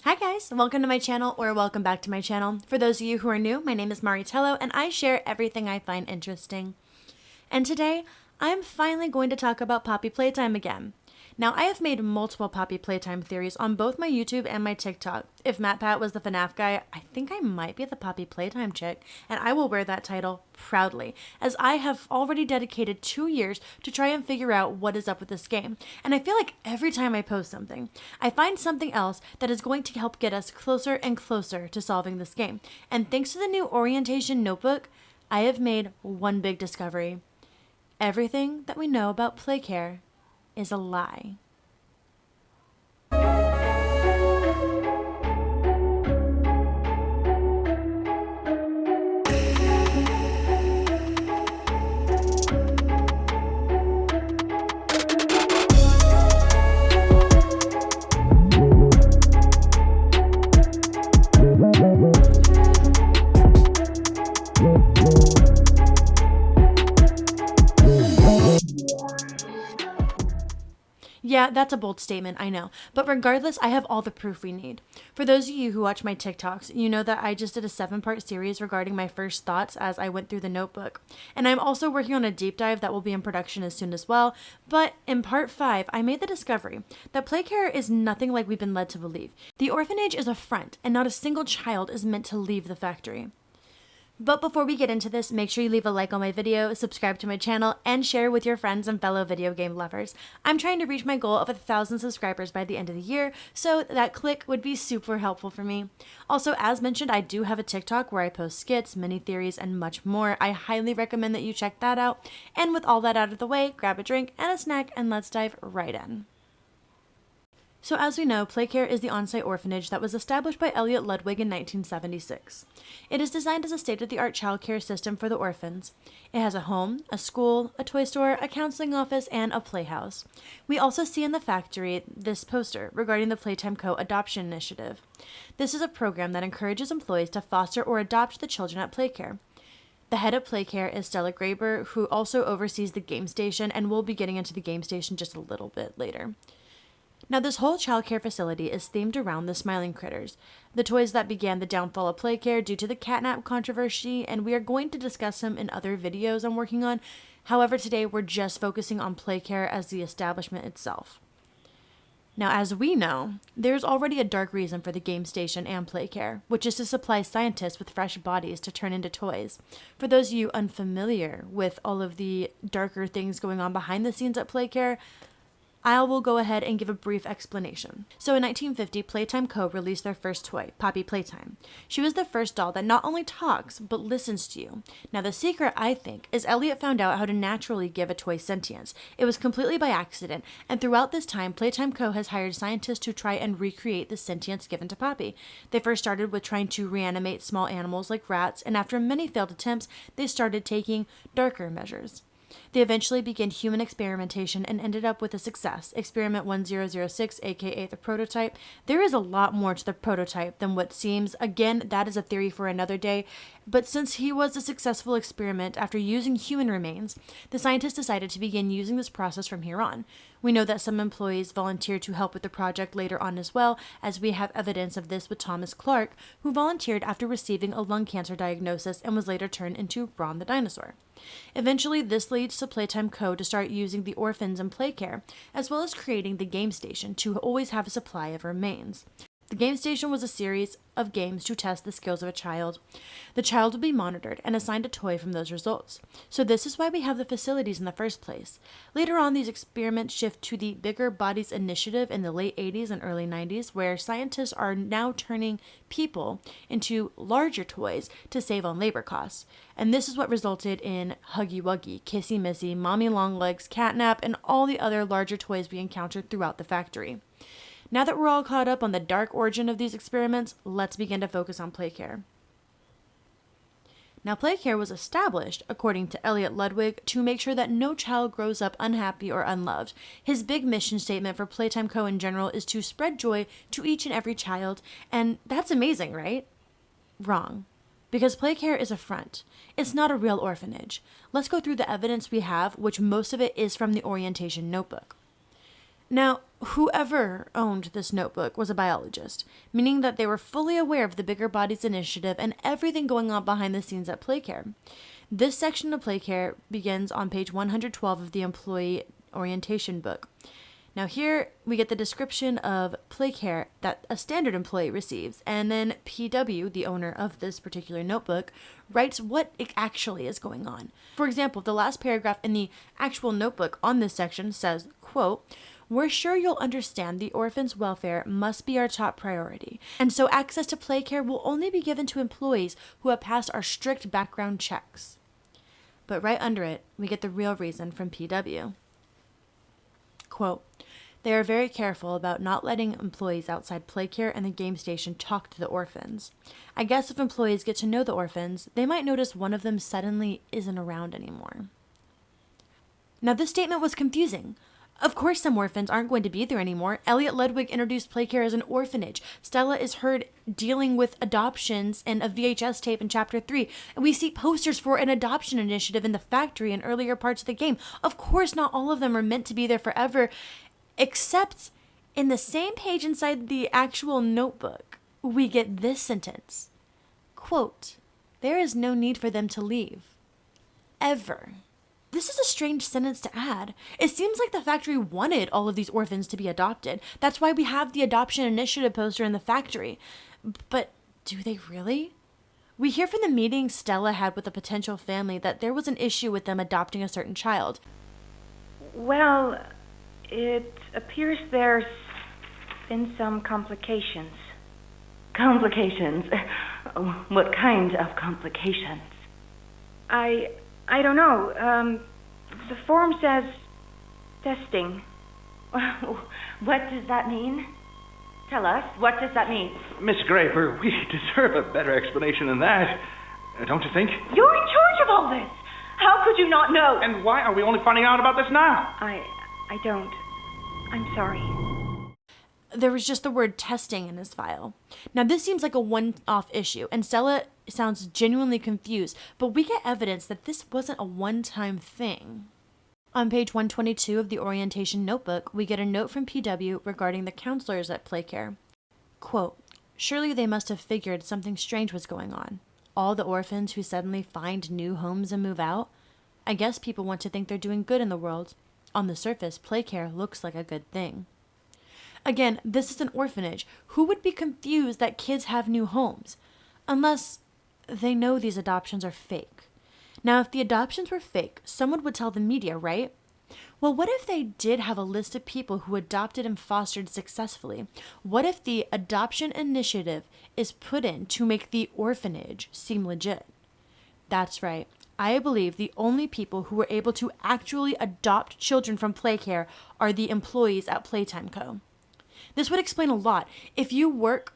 Hi guys, welcome to my channel or welcome back to my channel. For those of you who are new, my name is Maritello and I share everything I find interesting. And today, I'm finally going to talk about Poppy Playtime again. Now, I have made multiple Poppy Playtime theories on both my YouTube and my TikTok. If MatPat was the FNAF guy, I think I might be the Poppy Playtime chick, and I will wear that title proudly, as I have already dedicated 2 years to try and figure out what is up with this game. And I feel like every time I post something, I find something else that is going to help get us closer and closer to solving this game. And thanks to the new orientation notebook, I have made one big discovery. Everything that we know about Playcare is a lie. Yeah, that's a bold statement, I know. But regardless, I have all the proof we need. For those of you who watch my TikToks, you know that I just did a 7-part series regarding my first thoughts as I went through the notebook. And I'm also working on a deep dive that will be in production as soon as well. But in part 5, I made the discovery that Playcare is nothing like we've been led to believe. The orphanage is a front, and not a single child is meant to leave the factory. But before we get into this, make sure you leave a like on my video, subscribe to my channel, and share with your friends and fellow video game lovers. I'm trying to reach my goal of 1,000 subscribers by the end of the year, so that click would be super helpful for me. Also, as mentioned, I do have a TikTok where I post skits, mini theories, and much more. I highly recommend that you check that out. And with all that out of the way, grab a drink and a snack, and let's dive right in. So as we know, Playcare is the on-site orphanage that was established by Elliot Ludwig in 1976. It is designed as a state-of-the-art childcare system for the orphans. It has a home, a school, a toy store, a counseling office, and a playhouse. We also see in the factory this poster regarding the Playtime Co. Adoption Initiative. This is a program that encourages employees to foster or adopt the children at Playcare. The head of Playcare is Stella Graber, who also oversees the game station, and we'll be getting into the game station just a little bit later. Now, this whole childcare facility is themed around the smiling critters, the toys that began the downfall of Playcare due to the catnap controversy, and we are going to discuss them in other videos I'm working on. However, today we're just focusing on Playcare as the establishment itself. Now, as we know, there's already a dark reason for the game station and Playcare, which is to supply scientists with fresh bodies to turn into toys. For those of you unfamiliar with all of the darker things going on behind the scenes at Playcare, I will go ahead and give a brief explanation. So in 1950, Playtime Co. released their first toy, Poppy Playtime. She was the first doll that not only talks, but listens to you. Now the secret, I think, is Elliot found out how to naturally give a toy sentience. It was completely by accident, and throughout this time, Playtime Co. has hired scientists to try and recreate the sentience given to Poppy. They first started with trying to reanimate small animals like rats, and after many failed attempts, they started taking darker measures. They eventually began human experimentation and ended up with a success, Experiment 1006, aka the prototype. There is a lot more to the prototype than what seems. Again, that is a theory for another day. But since he was a successful experiment after using human remains, the scientists decided to begin using this process from here on. We know that some employees volunteered to help with the project later on as well, as we have evidence of this with Thomas Clark, who volunteered after receiving a lung cancer diagnosis and was later turned into Ron the dinosaur. Eventually, this leads to Playtime Co. to start using the orphans in Playcare, as well as creating the game station to always have a supply of remains. The game station was a series of games to test the skills of a child. The child would be monitored and assigned a toy from those results. So this is why we have the facilities in the first place. Later on, these experiments shift to the Bigger Bodies Initiative in the late 80s and early 90s, where scientists are now turning people into larger toys to save on labor costs. And this is what resulted in Huggy Wuggy, Kissy Missy, Mommy Longlegs, Catnap, and all the other larger toys we encountered throughout the factory. Now that we're all caught up on the dark origin of these experiments, let's begin to focus on Playcare. Now, Playcare was established, according to Elliot Ludwig, to make sure that no child grows up unhappy or unloved. His big mission statement for Playtime Co. in general is to spread joy to each and every child, and that's amazing, right? Wrong. Because Playcare is a front. It's not a real orphanage. Let's go through the evidence we have, which most of it is from the orientation notebook. Now, whoever owned this notebook was a biologist, meaning that they were fully aware of the Bigger Bodies Initiative and everything going on behind the scenes at Playcare. This section of Playcare begins on page 112 of the employee orientation book. Now here we get the description of Playcare that a standard employee receives, and then PW, the owner of this particular notebook, writes what it actually is going on. For example, the last paragraph in the actual notebook on this section says, quote, "We're sure you'll understand the orphans' welfare must be our top priority, and so access to Playcare will only be given to employees who have passed our strict background checks." But right under it, we get the real reason from PW. Quote, "They are very careful about not letting employees outside Playcare and the game station talk to the orphans. I guess if employees get to know the orphans, they might notice one of them suddenly isn't around anymore." Now, this statement was confusing. Of course, some orphans aren't going to be there anymore. Elliot Ludwig introduced Playcare as an orphanage. Stella is heard dealing with adoptions in a VHS tape in Chapter 3. And we see posters for an adoption initiative in the factory in earlier parts of the game. Of course, not all of them are meant to be there forever, except in the same page inside the actual notebook, we get this sentence. Quote, "There is no need for them to leave. Ever." This is a strange sentence to add. It seems like the factory wanted all of these orphans to be adopted. That's why we have the adoption initiative poster in the factory. But do they really? We hear from the meeting Stella had with a potential family that there was an issue with them adopting a certain child. Well, it appears there's been some complications. Complications? What kind of complications? I don't know. The form says testing. What does that mean? Tell us, what does that mean? Miss Graper, we deserve a better explanation than that. Don't you think? You're in charge of all this. How could you not know? And why are we only finding out about this now? I don't. I'm sorry. There was just the word testing in his file. Now, this seems like a one-off issue, and Stella sounds genuinely confused, but we get evidence that this wasn't a one-time thing. On page 122 of the orientation notebook, we get a note from PW regarding the counselors at Playcare. Quote, "Surely they must have figured something strange was going on. All the orphans who suddenly find new homes and move out. I guess people want to think they're doing good in the world. On the surface, Playcare looks like a good thing." Again, this is an orphanage. Who would be confused that kids have new homes? Unless they know these adoptions are fake. Now, if the adoptions were fake, someone would tell the media, right? Well, what if they did have a list of people who adopted and fostered successfully? What if the adoption initiative is put in to make the orphanage seem legit? That's right. I believe the only people who were able to actually adopt children from Playcare are the employees at Playtime Co. This would explain a lot. If you work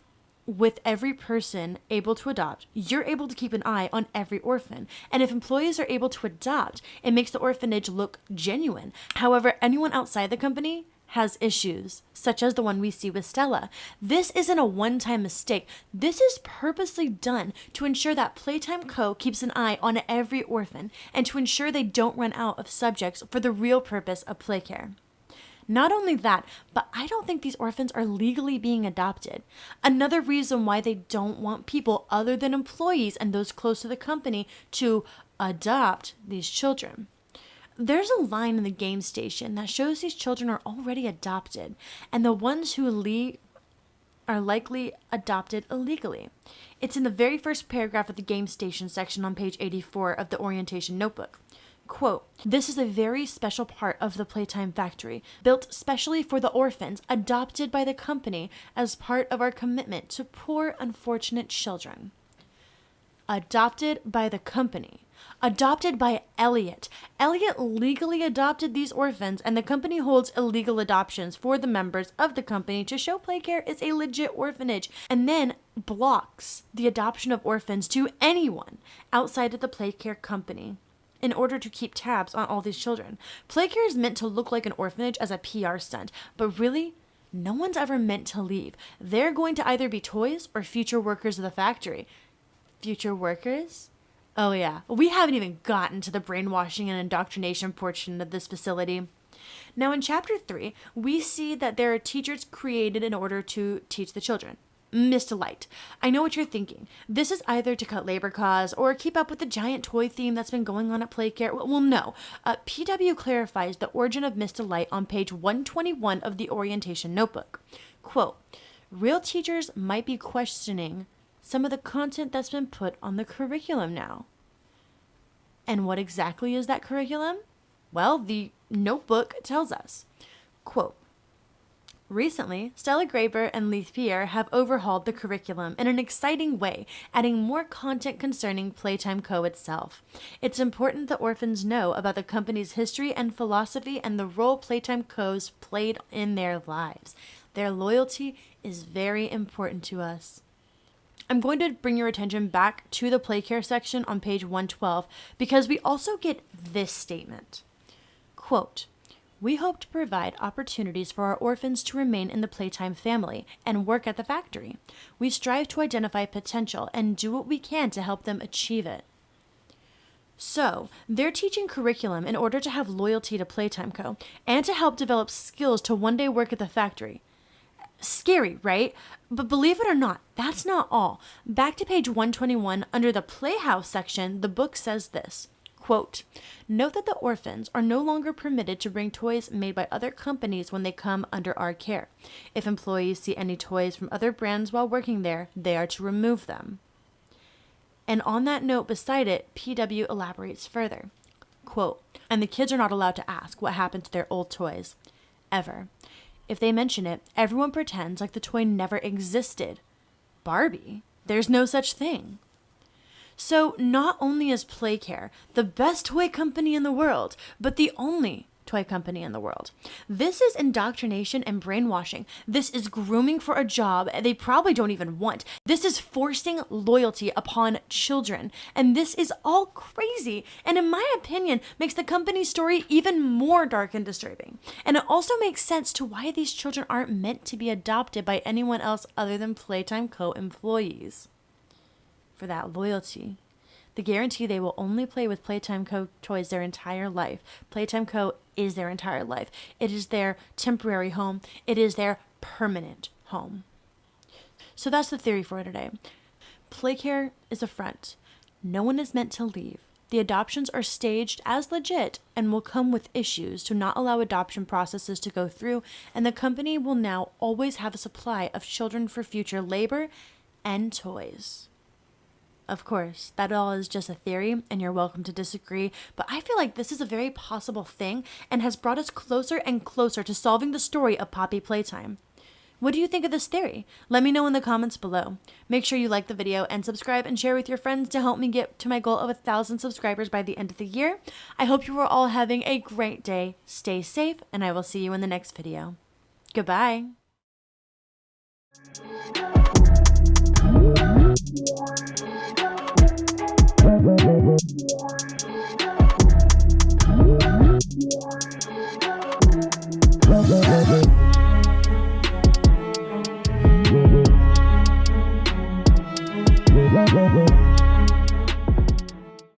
with every person able to adopt, you're able to keep an eye on every orphan. And if employees are able to adopt, it makes the orphanage look genuine. However, anyone outside the company has issues, such as the one we see with Stella. This isn't a one-time mistake. This is purposely done to ensure that Playtime Co. keeps an eye on every orphan and to ensure they don't run out of subjects for the real purpose of Playcare. Not only that, but I don't think these orphans are legally being adopted. Another reason why they don't want people other than employees and those close to the company to adopt these children. There's a line in the game station that shows these children are already adopted, and the ones who leave are likely adopted illegally. It's in the very first paragraph of the game station section on page 84 of the orientation notebook. Quote, "This is a very special part of the Playtime factory, built specially for the orphans, adopted by the company as part of our commitment to poor, unfortunate children." Adopted by the company. Adopted by Elliot. Elliot legally adopted these orphans, and the company holds illegal adoptions for the members of the company to show Playcare is a legit orphanage, and then blocks the adoption of orphans to anyone outside of the Playcare company in order to keep tabs on all these children. Playcare is meant to look like an orphanage as a PR stunt, but really, no one's ever meant to leave. They're going to either be toys or future workers of the factory. Future workers? Oh yeah, we haven't even gotten to the brainwashing and indoctrination portion of this facility. Now in chapter 3, we see that there are teachers created in order to teach the children. Miss Delight. I know what you're thinking. This is either to cut labor costs or keep up with the giant toy theme that's been going on at Playcare. Well, no. PW clarifies the origin of Miss Delight on page 121 of the orientation notebook. Quote, real teachers might be questioning some of the content that's been put on the curriculum now. And what exactly is that curriculum? Well, the notebook tells us. Quote, recently, Stella Graber and Leith Pierre have overhauled the curriculum in an exciting way, adding more content concerning Playtime Co. itself. It's important the orphans know about the company's history and philosophy and the role Playtime Co.'s played in their lives. Their loyalty is very important to us. I'm going to bring your attention back to the Playcare section on page 112 because we also get this statement. Quote, we hope to provide opportunities for our orphans to remain in the Playtime family and work at the factory. We strive to identify potential and do what we can to help them achieve it. So, they're teaching curriculum in order to have loyalty to Playtime Co. and to help develop skills to one day work at the factory. Scary, right? But believe it or not, that's not all. Back to page 121, under the Playhouse section, the book says this. Quote, note that the orphans are no longer permitted to bring toys made by other companies when they come under our care. If employees see any toys from other brands while working there, they are to remove them. And on that note beside it, PW elaborates further. Quote, and the kids are not allowed to ask what happened to their old toys. Ever. If they mention it, everyone pretends like the toy never existed. Barbie? There's no such thing. So not only is Playcare the best toy company in the world, but the only toy company in the world. This is indoctrination and brainwashing. This is grooming for a job they probably don't even want. This is forcing loyalty upon children. And this is all crazy. And in my opinion, makes the company's story even more dark and disturbing. And it also makes sense to why these children aren't meant to be adopted by anyone else other than Playtime Co. employees. For that loyalty. The guarantee they will only play with Playtime Co. toys their entire life. Playtime Co. is their entire life. It is their temporary home. It is their permanent home. So that's the theory for today. Playcare is a front. No one is meant to leave. The adoptions are staged as legit and will come with issues to not allow adoption processes to go through, and the company will now always have a supply of children for future labor and toys. Of course, that all is just a theory, and you're welcome to disagree, but I feel like this is a very possible thing and has brought us closer and closer to solving the story of Poppy Playtime. What do you think of this theory? Let me know in the comments below. Make sure you like the video and subscribe and share with your friends to help me get to my goal of 1,000 subscribers by the end of the year. I hope you are all having a great day. Stay safe, and I will see you in the next video. Goodbye.